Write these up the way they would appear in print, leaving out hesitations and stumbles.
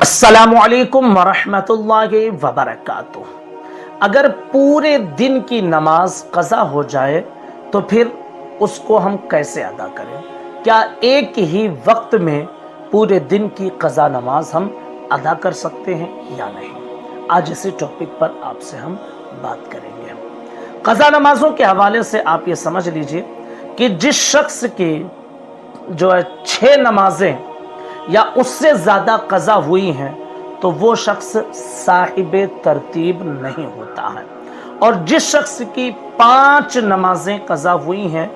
अस्सलामु अलैकुम वरहमतुल्लाहि वबरकातुह। अगर पूरे दिन की नमाज कज़ा हो जाए तो फिर उसको हम कैसे अदा करें? क्या एक ही वक्त में पूरे दिन की कज़ा नमाज हम अदा कर सकते हैं या नहीं? आज इसी टॉपिक पर आपसे हम बात करेंगे। कज़ा नमाजों के हवाले से आप ये समझ लीजिए कि जिस शख्स की जो है 6 नमाजें या उससे ज़्यादा कज़ा हुई हैं तो वो शख्स साहिबे तरतीब नहीं होता है, और जिस शख्स की 5 नमाजें कज़ा हुई हैं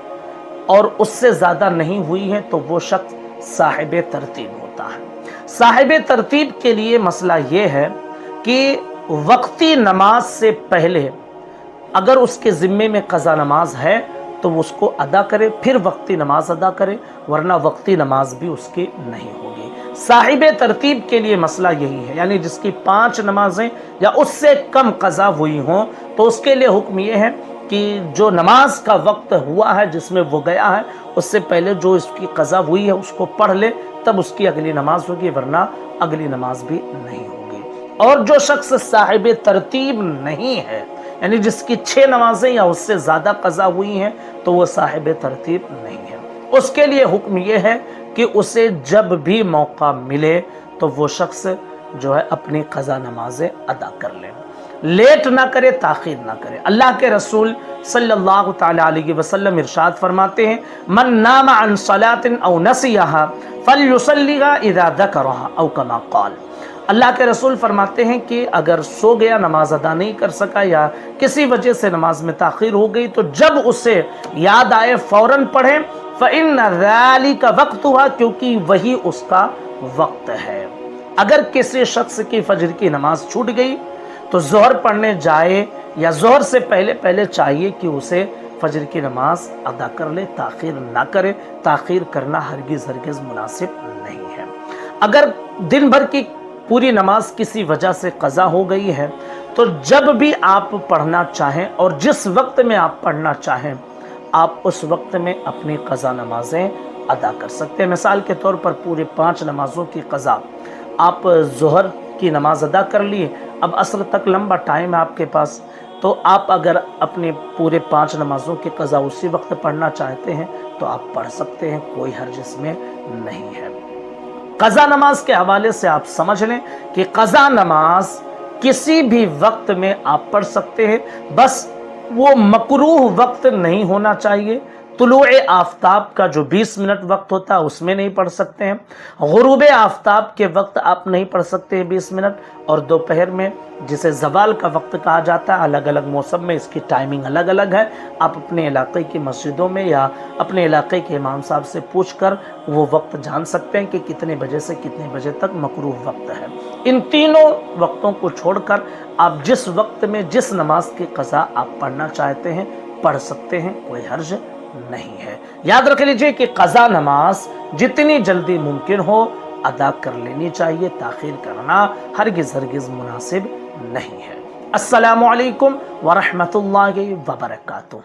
और उससे ज़्यादा नहीं हुई हैं तो वो शख्स साहिबे तरतीब होता है। साहिबे तरतीब के लिए मसला ये है कि वक्ती नमाज से पहले अगर उसके ज़िम्मे में कज़ा नमाज है तो वो उसको अदा करे, फिर वक्ती नमाज अदा करे, वरना वक्ती नमाज भी उसकी नहीं होगी। साहिबे तरतीब के लिए मसला यही है, यानी जिसकी 5 नमाजें या उससे कम कज़ा हुई हों तो उसके लिए हुक्म ये है कि जो नमाज का वक्त हुआ है जिसमें वो गया है उससे पहले जो इसकी कज़ा हुई है उसको पढ़ ले, तब उसकी अगली नमाज होगी, वरना अगली नमाज भी नहीं होगी। और जो शख्स साहिबे तरतीब नहीं है, यानी जिसकी 6 नमाजें या उससे ज़्यादा कज़ा हुई हैं तो वो साहिबे तरतीब नहीं है, उसके लिए हुक्म ये है कि उसे जब भी मौका मिले तो वो शख्स जो है अपनी कज़ा नमाजें अदा कर ले, लेट ना करे, ताख़ीर ना करे। अल्लाह के रसूल सल्लल्लाहु तआला अलैहि वसल्लम इरशाद फरमाते हैं, मन नामा अन सलातिन औ नसियहा फलयुसल्लिहा इज़ा ज़करहा औ कमा क़ाल। अल्लाह के रसूल फरमाते हैं कि अगर सो गया, नमाज अदा नहीं कर सका या किसी वजह से नमाज में ताख़ीर हो गई तो जब उसे याद आए फ़ौरन पढ़ें, फ़इन्न ज़ालिका वक़्तुहा, क्योंकि वही उसका वक्त है। अगर किसी शख्स की फजर की नमाज छूट गई तो ज़ोहर पढ़ने जाए या ज़ोहर से पहले पहले चाहिए कि उसे फजर की नमाज अदा कर ले, ताख़ीर ना करे। ताख़ीर करना हरगिज़ मुनासिब नहीं है। अगर दिन भर की पूरी नमाज किसी वजह से कज़ा हो गई है तो जब भी आप पढ़ना चाहें और जिस वक्त में आप पढ़ना चाहें आप उस वक्त में अपनी कज़ा नमाजें अदा कर सकते हैं। मिसाल के तौर पर पूरे 5 नमाजों की कज़ा आप ज़ोहर की नमाज अदा कर लिए, अब असर तक लंबा टाइम है आपके पास, तो आप अगर अपने पूरे 5 नमाजों की कज़ा उसी वक्त पढ़ना चाहते हैं तो आप पढ़ सकते हैं, कोई हर्ज इसमें नहीं है। कज़ा नमाज के हवाले से आप समझ लें कि कज़ा नमाज किसी भी वक्त में आप पढ़ सकते हैं, बस वो मकरूह वक्त नहीं होना चाहिए। तुलूए आफ्ताब का जो 20 मिनट वक्त होता है उसमें नहीं पढ़ सकते हैं, गुरूबे आफ्ताब के वक्त आप नहीं पढ़ सकते हैं 20 मिनट, और दोपहर में जिसे ज़वाल का वक्त कहा जाता है, अलग अलग मौसम में इसकी टाइमिंग अलग अलग है। आप अपने इलाके की मस्जिदों में या अपने इलाके के इमाम साहब से पूछकर वो वक्त जान सकते हैं कि कितने बजे से कितने बजे तक मकरूह वक्त है। इन तीनों वक्तों को छोड़कर आप जिस वक्त में जिस नमाज की कज़ा आप पढ़ना चाहते हैं पढ़ सकते हैं, कोई हर्ज नहीं है। याद रख लीजिए कि कज़ा नमाज जितनी जल्दी मुमकिन हो अदा कर लेनी चाहिए, ताख़ीर करना हरगिज़ मुनासिब नहीं है। अस्सलामु अलैकुम वरहमतुल्लाहि वबरकातुह।